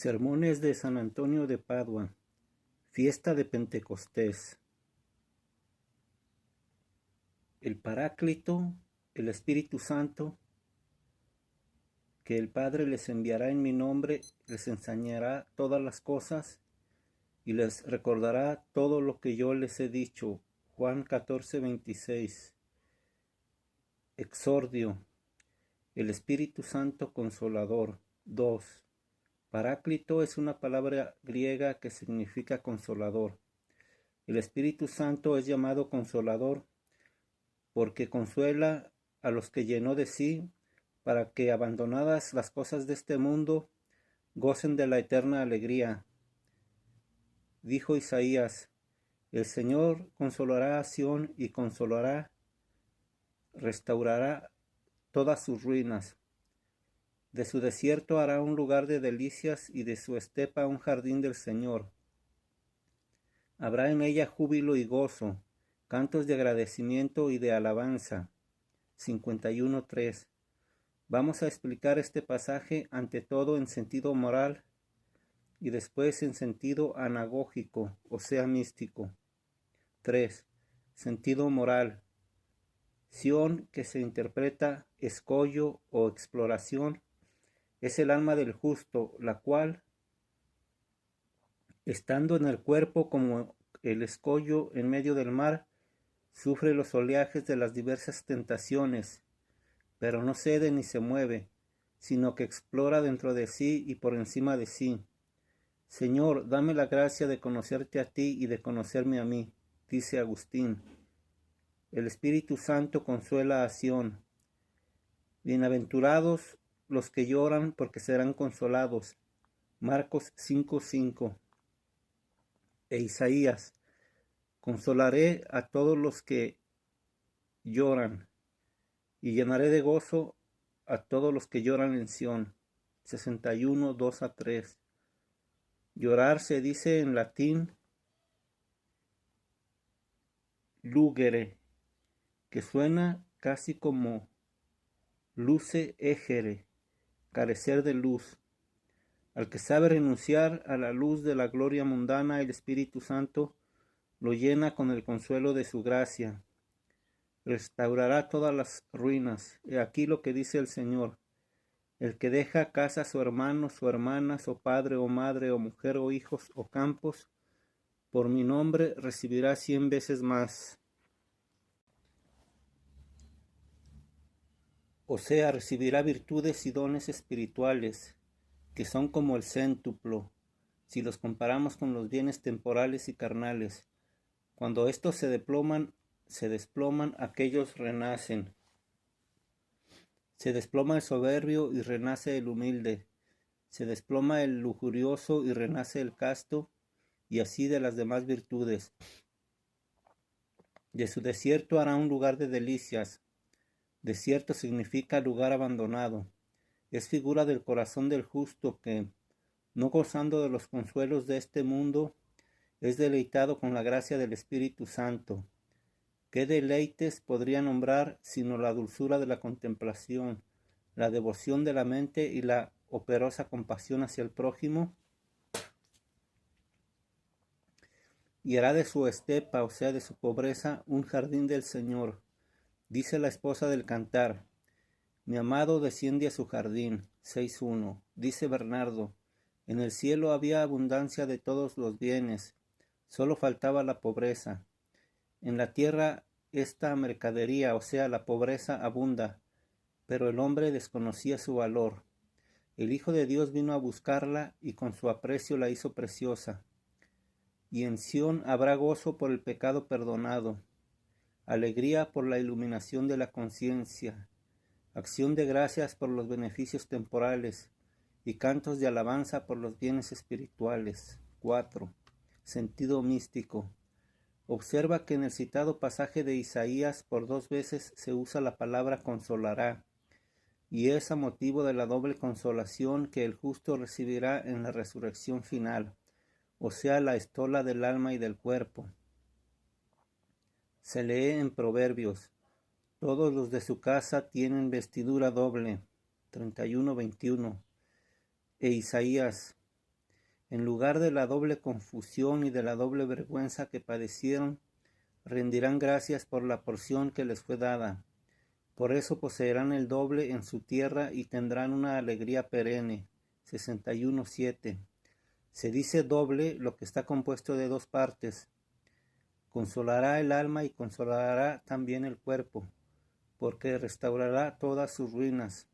Sermones de San Antonio de Padua. Fiesta de Pentecostés. El Paráclito, el Espíritu Santo, que el Padre les enviará en mi nombre, les enseñará todas las cosas y les recordará todo lo que yo les he dicho. Juan 14:26. Exordio. El Espíritu Santo Consolador. 2. Paráclito es una palabra griega que significa consolador. El Espíritu Santo es llamado consolador porque consuela a los que llenó de sí, para que, abandonadas las cosas de este mundo, gocen de la eterna alegría. Dijo Isaías: el Señor consolará a Sión y restaurará todas sus ruinas. De su desierto hará un lugar de delicias y de su estepa un jardín del Señor. Habrá en ella júbilo y gozo, cantos de agradecimiento y de alabanza. 51:3. Vamos a explicar este pasaje ante todo en sentido moral y después en sentido anagógico, o sea, místico. 3. Sentido moral. Sión, que se interpreta escollo o exploración, es el alma del justo, la cual, estando en el cuerpo como el escollo en medio del mar, sufre los oleajes de las diversas tentaciones, pero no cede ni se mueve, sino que explora dentro de sí y por encima de sí. Señor, dame la gracia de conocerte a ti y de conocerme a mí, dice Agustín. El Espíritu Santo consuela a Sión. Bienaventurados los que lloran, porque serán consolados. Marcos 5:5. E Isaías: consolaré a todos los que lloran, y llenaré de gozo a todos los que lloran en Sión. 61:2-3. Llorar se dice en latín lugere, que suena casi como luce egere, carecer de luz. Al que sabe renunciar a la luz de la gloria mundana, el Espíritu Santo lo llena con el consuelo de su gracia. Restaurará todas las ruinas. He aquí lo que dice el Señor: el que deja casa, su hermano, su hermana, su padre o madre, o mujer o hijos o campos, por mi nombre recibirá 100 veces más. O sea, recibirá virtudes y dones espirituales, que son como el céntuplo, si los comparamos con los bienes temporales y carnales. Cuando estos se desploman, aquellos renacen. Se desploma el soberbio y renace el humilde. Se desploma el lujurioso y renace el casto, y así de las demás virtudes. De su desierto hará un lugar de delicias. Desierto significa lugar abandonado. Es figura del corazón del justo que, no gozando de los consuelos de este mundo, es deleitado con la gracia del Espíritu Santo. ¿Qué deleites podría nombrar sino la dulzura de la contemplación, la devoción de la mente y la operosa compasión hacia el prójimo? Y hará de su estepa, o sea, de su pobreza, un jardín del Señor. Dice la esposa del Cantar: mi amado desciende a su jardín. 6:1. Dice Bernardo: en el cielo había abundancia de todos los bienes, solo faltaba la pobreza. En la tierra esta mercadería, o sea, la pobreza, abunda, pero el hombre desconocía su valor. El Hijo de Dios vino a buscarla y con su aprecio la hizo preciosa. Y en Sión habrá gozo por el pecado perdonado, alegría por la iluminación de la conciencia, acción de gracias por los beneficios temporales y cantos de alabanza por los bienes espirituales. 4. Sentido místico. Observa que en el citado pasaje de Isaías por 2 veces se usa la palabra consolará, y es a motivo de la doble consolación que el justo recibirá en la resurrección final, o sea, la estola del alma y del cuerpo. Se lee en Proverbios: todos los de su casa tienen vestidura doble. 31:21. E Isaías: En lugar de la doble confusión y de la doble vergüenza que padecieron, rendirán gracias por la porción que les fue dada. Por eso poseerán el doble en su tierra y tendrán una alegría perenne. 61:7. Se dice doble lo que está compuesto de dos partes. Consolará el alma y consolará también el cuerpo, porque restaurará todas sus ruinas.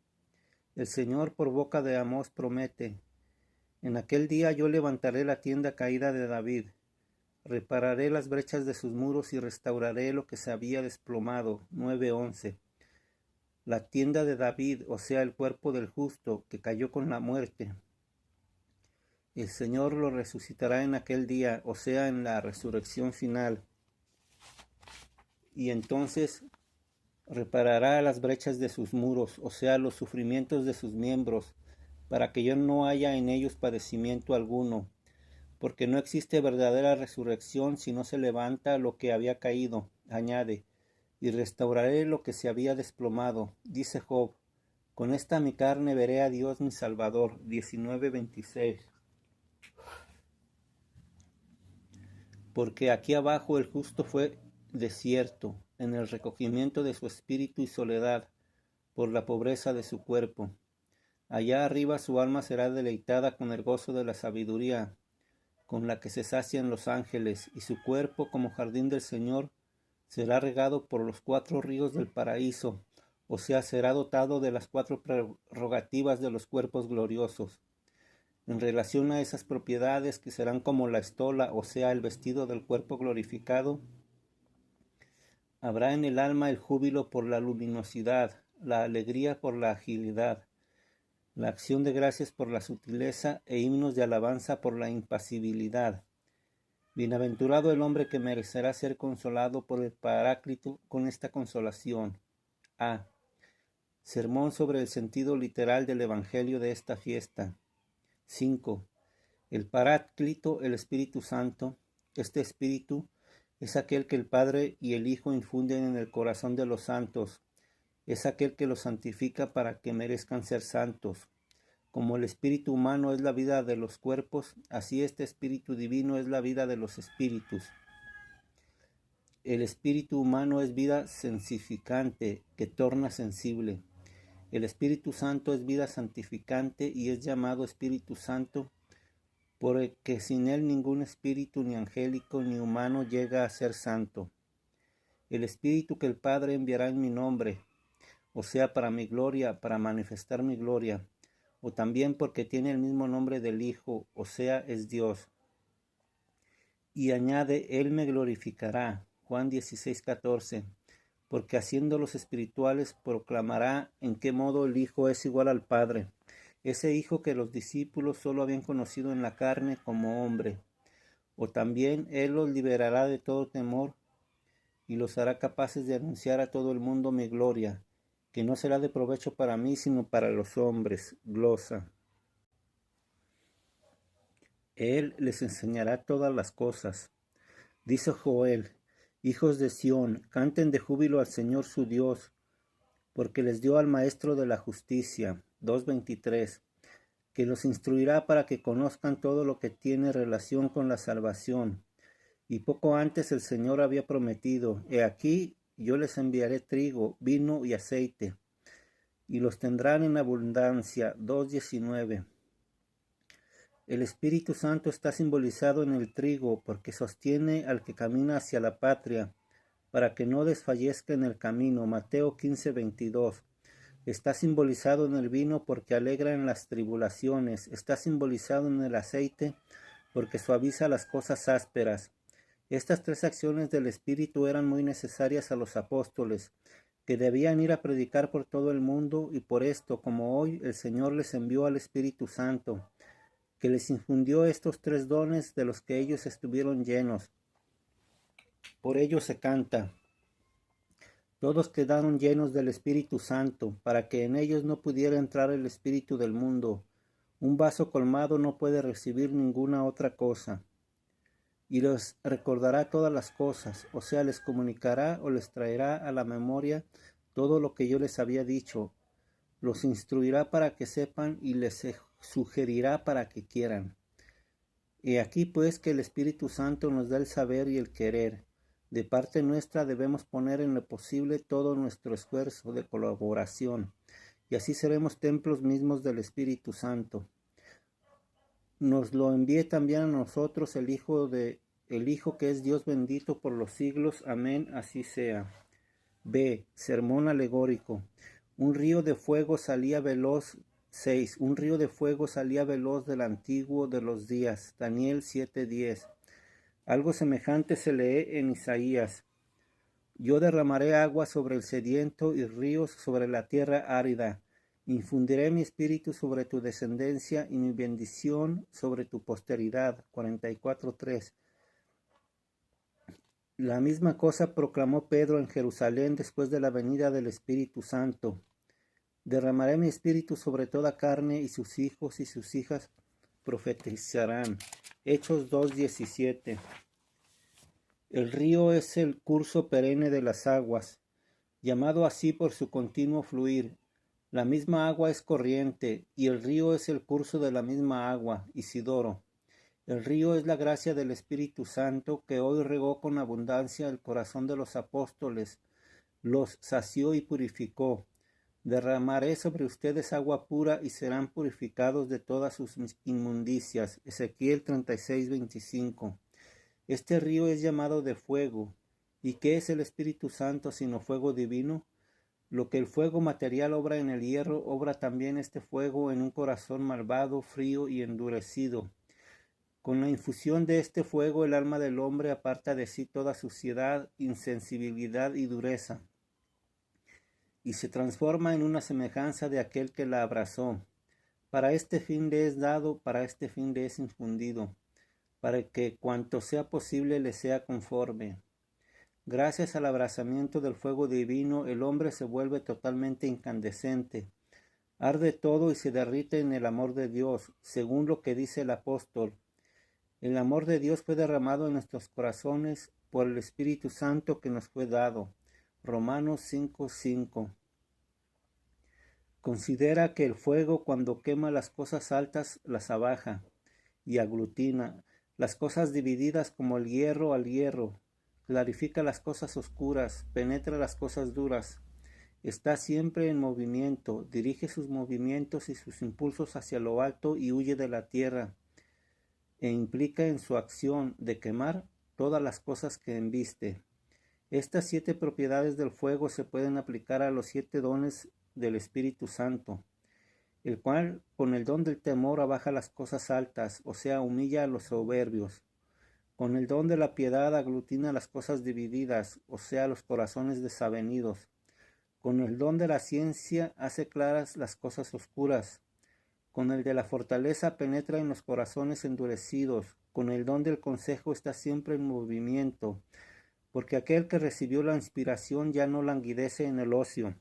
El Señor por boca de Amós promete: en aquel día yo levantaré la tienda caída de David, repararé las brechas de sus muros y restauraré lo que se había desplomado. 9:11. La tienda de David, o sea, el cuerpo del justo, que cayó con la muerte. El Señor lo resucitará en aquel día, o sea, en la resurrección final. Y entonces reparará las brechas de sus muros, o sea, los sufrimientos de sus miembros, para que yo no haya en ellos padecimiento alguno, porque no existe verdadera resurrección si no se levanta lo que había caído. Añade: y restauraré lo que se había desplomado. Dice Job: con esta mi carne veré a Dios mi Salvador. 19:26. Porque aquí abajo el justo fue desierto, en el recogimiento de su espíritu y soledad, por la pobreza de su cuerpo. Allá arriba su alma será deleitada con el gozo de la sabiduría, con la que se sacian los ángeles, y su cuerpo, como jardín del Señor, será regado por los 4 ríos del paraíso, o sea, será dotado de las 4 prerrogativas de los cuerpos gloriosos. En relación a esas propiedades que serán como la estola, o sea, el vestido del cuerpo glorificado, habrá en el alma el júbilo por la luminosidad, la alegría por la agilidad, la acción de gracias por la sutileza e himnos de alabanza por la impasibilidad. Bienaventurado el hombre que merecerá ser consolado por el Paráclito con esta consolación. A. Sermón sobre el sentido literal del Evangelio de esta fiesta. 5. El Paráclito, el Espíritu Santo. Este Espíritu es aquel que el Padre y el Hijo infunden en el corazón de los santos. Es aquel que los santifica para que merezcan ser santos. Como el espíritu humano es la vida de los cuerpos, así este espíritu divino es la vida de los espíritus. El espíritu humano es vida sensificante, que torna sensible. El Espíritu Santo es vida santificante y es llamado Espíritu Santo, porque sin él ningún espíritu, ni angélico, ni humano, llega a ser santo. El Espíritu que el Padre enviará en mi nombre, o sea, para mi gloria, para manifestar mi gloria, o también porque tiene el mismo nombre del Hijo, o sea, es Dios. Y añade: Él me glorificará. Juan 16:14. Porque haciéndolos espirituales proclamará en qué modo el Hijo es igual al Padre, ese Hijo que los discípulos solo habían conocido en la carne como hombre. O también Él los liberará de todo temor y los hará capaces de anunciar a todo el mundo mi gloria, que no será de provecho para mí, sino para los hombres. Glosa. Él les enseñará todas las cosas. Dice Joel: hijos de Sión, canten de júbilo al Señor su Dios, porque les dio al Maestro de la justicia. 2:23. Que los instruirá para que conozcan todo lo que tiene relación con la salvación. Y poco antes el Señor había prometido: he aquí, yo les enviaré trigo, vino y aceite, y los tendrán en abundancia. 2:19. El Espíritu Santo está simbolizado en el trigo, porque sostiene al que camina hacia la patria, para que no desfallezca en el camino. Mateo 15:22. Está simbolizado en el vino porque alegra en las tribulaciones. Está simbolizado en el aceite porque suaviza las cosas ásperas. Estas 3 acciones del Espíritu eran muy necesarias a los apóstoles, que debían ir a predicar por todo el mundo, y por esto, como hoy, el Señor les envió al Espíritu Santo, que les infundió estos 3 dones de los que ellos estuvieron llenos. Por ello se canta: todos quedaron llenos del Espíritu Santo, para que en ellos no pudiera entrar el espíritu del mundo. Un vaso colmado no puede recibir ninguna otra cosa. Y les recordará todas las cosas, o sea, les comunicará o les traerá a la memoria todo lo que yo les había dicho. Los instruirá para que sepan y les sugerirá para que quieran. He aquí pues que el Espíritu Santo nos da el saber y el querer. De parte nuestra debemos poner en lo posible todo nuestro esfuerzo de colaboración, y así seremos templos mismos del Espíritu Santo. Nos lo envíe también a nosotros el Hijo que es Dios bendito por los siglos. Amén, así sea. B. Sermón alegórico. Un río de fuego salía veloz. 6. Un río de fuego salía veloz del antiguo de los días. Daniel 7:10. Algo semejante se lee en Isaías. Yo derramaré agua sobre el sediento y ríos sobre la tierra árida. Infundiré mi espíritu sobre tu descendencia y mi bendición sobre tu posteridad. 44:3. La misma cosa proclamó Pedro en Jerusalén después de la venida del Espíritu Santo. Derramaré mi espíritu sobre toda carne, y sus hijos y sus hijas profetizarán. Hechos 2:17. El río es el curso perenne de las aguas, llamado así por su continuo fluir. La misma agua es corriente, y el río es el curso de la misma agua. Isidoro. El río es la gracia del Espíritu Santo, que hoy regó con abundancia el corazón de los apóstoles, los sació y purificó. Derramaré sobre ustedes agua pura, y serán purificados de todas sus inmundicias. Ezequiel 36:25. Este río es llamado de fuego. ¿Y qué es el Espíritu Santo sino fuego divino? Lo que el fuego material obra en el hierro, obra también este fuego en un corazón malvado, frío y endurecido. Con la infusión de este fuego, el alma del hombre aparta de sí toda suciedad, insensibilidad y dureza, y se transforma en una semejanza de aquel que la abrazó. Para este fin le es dado, para este fin le es infundido, para que cuanto sea posible le sea conforme. Gracias al abrazamiento del fuego divino, el hombre se vuelve totalmente incandescente, arde todo y se derrite en el amor de Dios, según lo que dice el apóstol. El amor de Dios fue derramado en nuestros corazones por el Espíritu Santo que nos fue dado. Romanos 5:5. Considera que el fuego, cuando quema las cosas altas, las abaja y aglutina, las cosas divididas como el hierro al hierro, clarifica las cosas oscuras, penetra las cosas duras, está siempre en movimiento, dirige sus movimientos y sus impulsos hacia lo alto y huye de la tierra, e implica en su acción de quemar todas las cosas que embiste. Estas 7 propiedades del fuego se pueden aplicar a los 7 dones del Espíritu Santo, el cual con el don del temor abaja las cosas altas, o sea, humilla a los soberbios. Con el don de la piedad aglutina las cosas divididas, o sea, los corazones desavenidos. Con el don de la ciencia hace claras las cosas oscuras. Con el de la fortaleza penetra en los corazones endurecidos. Con el don del consejo está siempre en movimiento, porque aquel que recibió la inspiración ya no languidece en el ocio,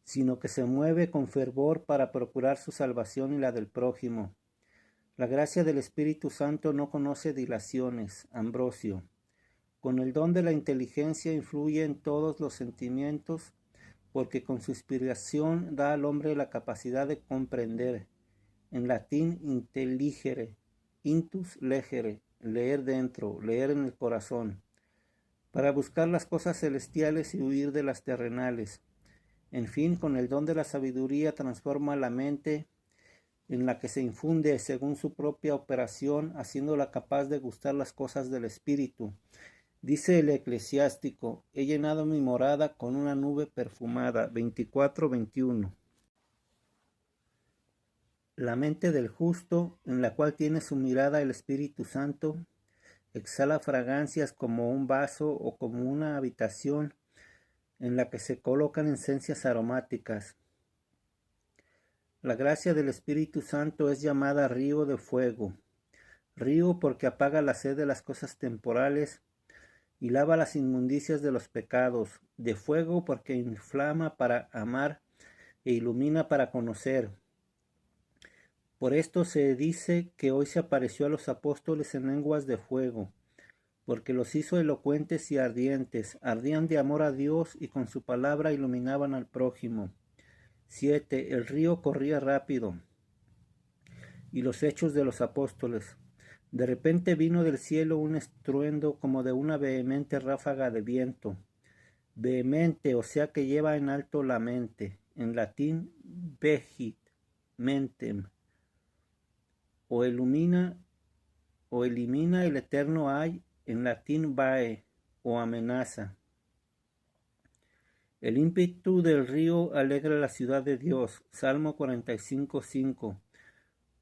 sino que se mueve con fervor para procurar su salvación y la del prójimo. La gracia del Espíritu Santo no conoce dilaciones. Ambrosio. Con el don de la inteligencia influye en todos los sentimientos, porque con su inspiración da al hombre la capacidad de comprender. En latín, intelligere, intus legere, leer dentro, leer en el corazón, para buscar las cosas celestiales y huir de las terrenales. En fin, con el don de la sabiduría transforma la mente, en la que se infunde según su propia operación, haciéndola capaz de gustar las cosas del Espíritu. Dice el eclesiástico: he llenado mi morada con una nube perfumada. 24:21. La mente del justo, en la cual tiene su mirada el Espíritu Santo, exhala fragancias como un vaso o como una habitación en la que se colocan esencias aromáticas. La gracia del Espíritu Santo es llamada río de fuego. Río porque apaga la sed de las cosas temporales y lava las inmundicias de los pecados. De fuego porque inflama para amar e ilumina para conocer. Por esto se dice que hoy se apareció a los apóstoles en lenguas de fuego, porque los hizo elocuentes y ardientes, ardían de amor a Dios y con su palabra iluminaban al prójimo. 7. El río corría rápido. y los Hechos de los Apóstoles. De repente vino del cielo un estruendo como de una vehemente ráfaga de viento. Vehemente, o sea que lleva en alto la mente. En latín, vehit, mentem. O elimina el eterno hay, en latín vae, o amenaza. El ímpetu del río alegra la ciudad de Dios. Salmo 45:5.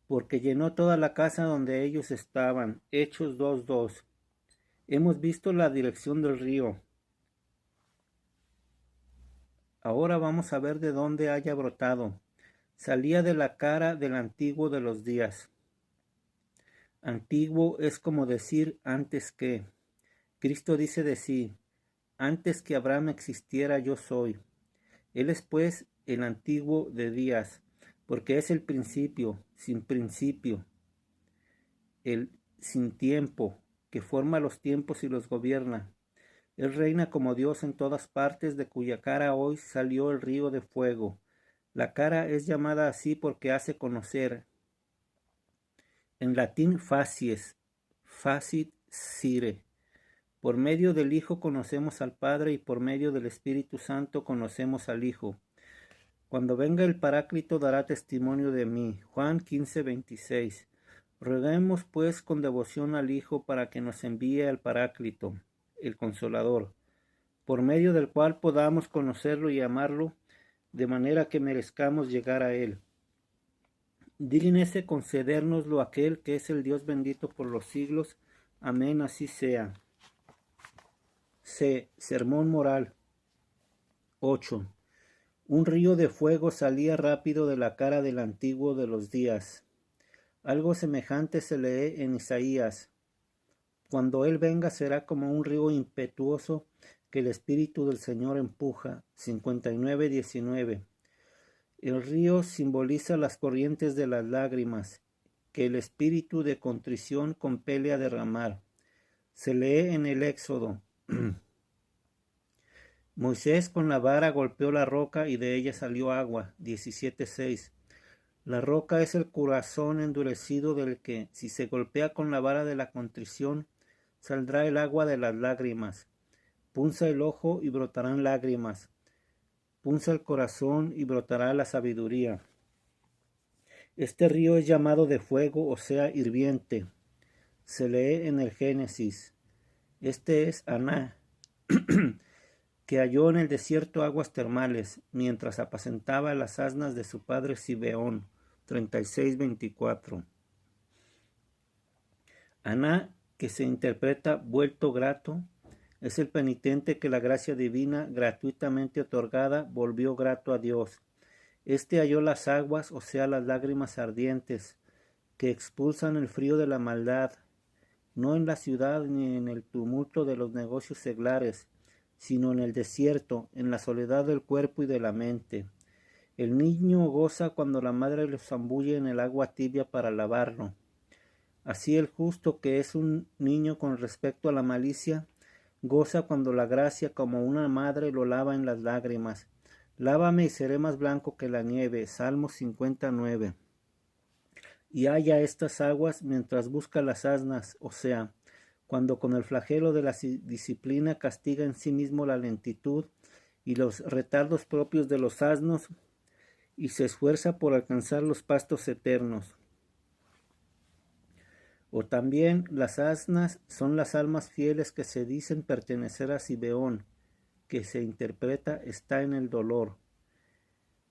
Porque llenó toda la casa donde ellos estaban. Hechos 2:2. Hemos visto la dirección del río. Ahora vamos a ver de dónde haya brotado. Salía de la cara del antiguo de los días. Antiguo es como decir antes que. Cristo dice de sí, antes que Abraham existiera yo soy. Él es pues el antiguo de días, porque es el principio, el sin tiempo, que forma los tiempos y los gobierna. Él reina como Dios en todas partes, de cuya cara hoy salió el río de fuego. La cara es llamada así porque hace conocer. En latín facies, facit sire. Por medio del Hijo conocemos al Padre y por medio del Espíritu Santo conocemos al Hijo. Cuando venga el Paráclito dará testimonio de mí. Juan 15:26. Roguemos pues con devoción al Hijo para que nos envíe al Paráclito, el Consolador, por medio del cual podamos conocerlo y amarlo, de manera que merezcamos llegar a Él. Dígnese concedérnoslo aquel que es el Dios bendito por los siglos. Amén, así sea. C. Sermón moral. 8. Un río de fuego salía rápido de la cara del antiguo de los días. Algo semejante se lee en Isaías. Cuando Él venga será como un río impetuoso que el Espíritu del Señor empuja. 59:19. El río simboliza las corrientes de las lágrimas que el Espíritu de contrición compele a derramar. Se lee en el Éxodo. Moisés con la vara golpeó la roca y de ella salió agua. 17:6. La roca es el corazón endurecido del que, si se golpea con la vara de la contrición, saldrá el agua de las lágrimas. Punza el ojo y brotarán lágrimas. Punza el corazón y brotará la sabiduría. Este río es llamado de fuego, o sea, hirviente. Se lee en el Génesis. Este es Aná, que halló en el desierto aguas termales, mientras apacentaba las asnas de su padre Zibeón. 36:24. Aná, que se interpreta vuelto grato, es el penitente que la gracia divina, gratuitamente otorgada, volvió grato a Dios. Este halló las aguas, o sea, las lágrimas ardientes, que expulsan el frío de la maldad, no en la ciudad ni en el tumulto de los negocios seglares, sino en el desierto, en la soledad del cuerpo y de la mente. El niño goza cuando la madre lo zambulle en el agua tibia para lavarlo. Así el justo, que es un niño con respecto a la malicia, goza cuando la gracia como una madre lo lava en las lágrimas. Lávame y seré más blanco que la nieve. Salmo 59. Y halla estas aguas mientras busca las asnas, o sea, cuando con el flagelo de la disciplina castiga en sí mismo la lentitud y los retardos propios de los asnos, y se esfuerza por alcanzar los pastos eternos. O también las asnas son las almas fieles que se dicen pertenecer a Zibeón, que se interpreta está en el dolor.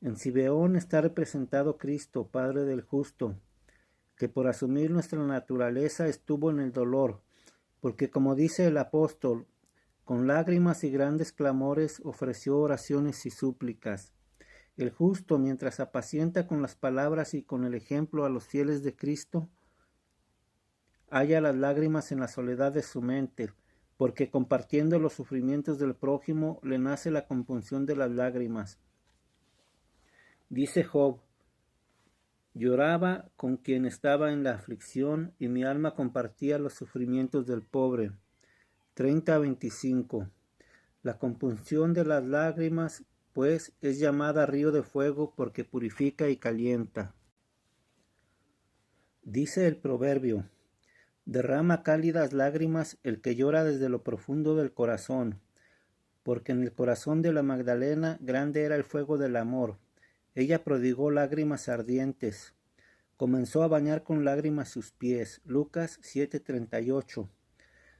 En Zibeón está representado Cristo, Padre del justo, que por asumir nuestra naturaleza estuvo en el dolor, porque como dice el apóstol, con lágrimas y grandes clamores ofreció oraciones y súplicas. El justo, mientras apacienta con las palabras y con el ejemplo a los fieles de Cristo, halla las lágrimas en la soledad de su mente, porque compartiendo los sufrimientos del prójimo le nace la compunción de las lágrimas. Dice Job: lloraba con quien estaba en la aflicción, y mi alma compartía los sufrimientos del pobre. 30:25. La compunción de las lágrimas, pues, es llamada río de fuego porque purifica y calienta. Dice el proverbio: derrama cálidas lágrimas el que llora desde lo profundo del corazón, porque en el corazón de la Magdalena grande era el fuego del amor. Ella prodigó lágrimas ardientes. Comenzó a bañar con lágrimas sus pies. Lucas 7:38.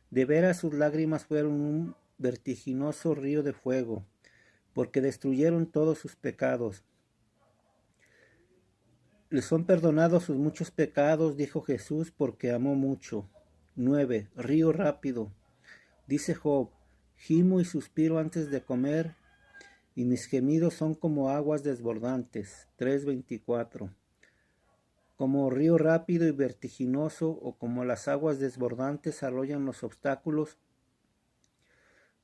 De veras sus lágrimas fueron un vertiginoso río de fuego, porque destruyeron todos sus pecados. Le son perdonados sus muchos pecados, dijo Jesús, porque amó mucho. 9. Río rápido. Dice Job: gimo y suspiro antes de comer, y mis gemidos son como aguas desbordantes. 3:24. Como río rápido y vertiginoso, o como las aguas desbordantes arrollan los obstáculos,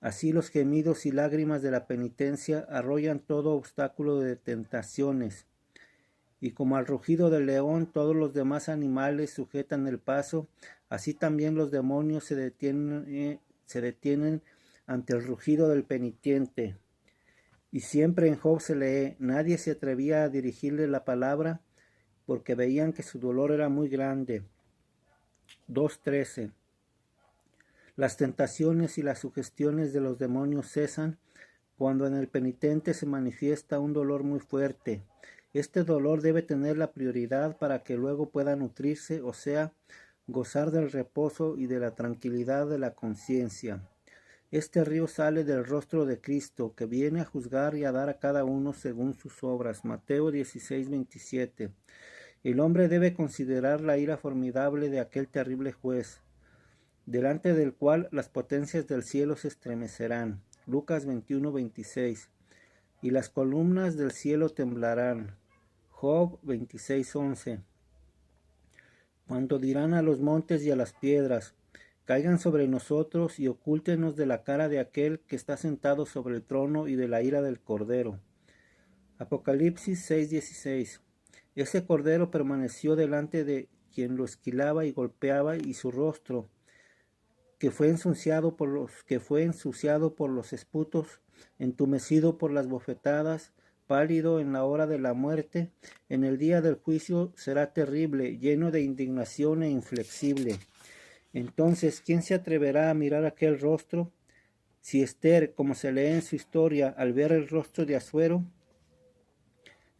así los gemidos y lágrimas de la penitencia arrollan todo obstáculo de tentaciones. Y como al rugido del león todos los demás animales sujetan el paso, así también los demonios se detienen ante el rugido del penitente. Y siempre en Job se lee: nadie se atrevía a dirigirle la palabra, porque veían que su dolor era muy grande. 2:13. Las tentaciones y las sugestiones de los demonios cesan cuando en el penitente se manifiesta un dolor muy fuerte. Este dolor debe tener la prioridad para que luego pueda nutrirse, o sea, gozar del reposo y de la tranquilidad de la conciencia. Este río sale del rostro de Cristo, que viene a juzgar y a dar a cada uno según sus obras. Mateo 16:27. El hombre debe considerar la ira formidable de aquel terrible juez, delante del cual las potencias del cielo se estremecerán. Lucas 21:26. Y las columnas del cielo temblarán. Job 26:11. Cuando dirán a los montes y a las piedras: caigan sobre nosotros y ocúltenos de la cara de aquel que está sentado sobre el trono y de la ira del Cordero. Apocalipsis 6:16. Ese Cordero permaneció delante de quien lo esquilaba y golpeaba, y su rostro, que fue ensuciado por los esputos, entumecido por las bofetadas, pálido en la hora de la muerte, en el día del juicio será terrible, lleno de indignación e inflexible. Entonces, ¿quién se atreverá a mirar aquel rostro? Si Esther, como se lee en su historia, al ver el rostro de Asuero,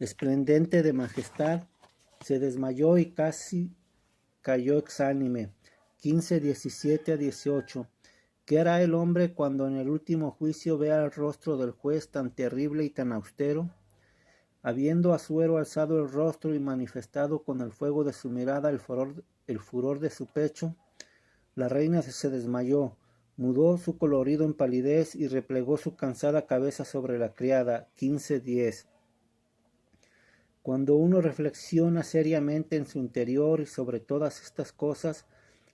esplendente de majestad, se desmayó y casi cayó exánime. 15:17-18. ¿Qué hará el hombre cuando en el último juicio vea el rostro del juez tan terrible y tan austero? Habiendo Asuero alzado el rostro y manifestado con el fuego de su mirada el furor de su pecho, la reina se desmayó, mudó su colorido en palidez y replegó su cansada cabeza sobre la criada. 15:10. Cuando uno reflexiona seriamente en su interior y sobre todas estas cosas,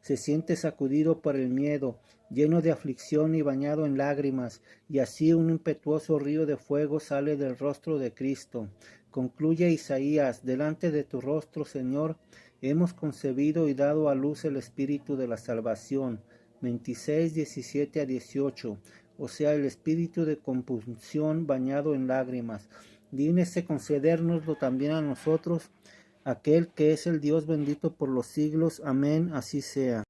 se siente sacudido por el miedo, lleno de aflicción y bañado en lágrimas, y así un impetuoso río de fuego sale del rostro de Cristo. Concluye Isaías: delante de tu rostro, Señor, hemos concebido y dado a luz el espíritu de la salvación. 26:17-18. O sea, el espíritu de compunción bañado en lágrimas. Dígnese concedérnoslo también a nosotros, aquel que es el Dios bendito por los siglos. Amén, así sea.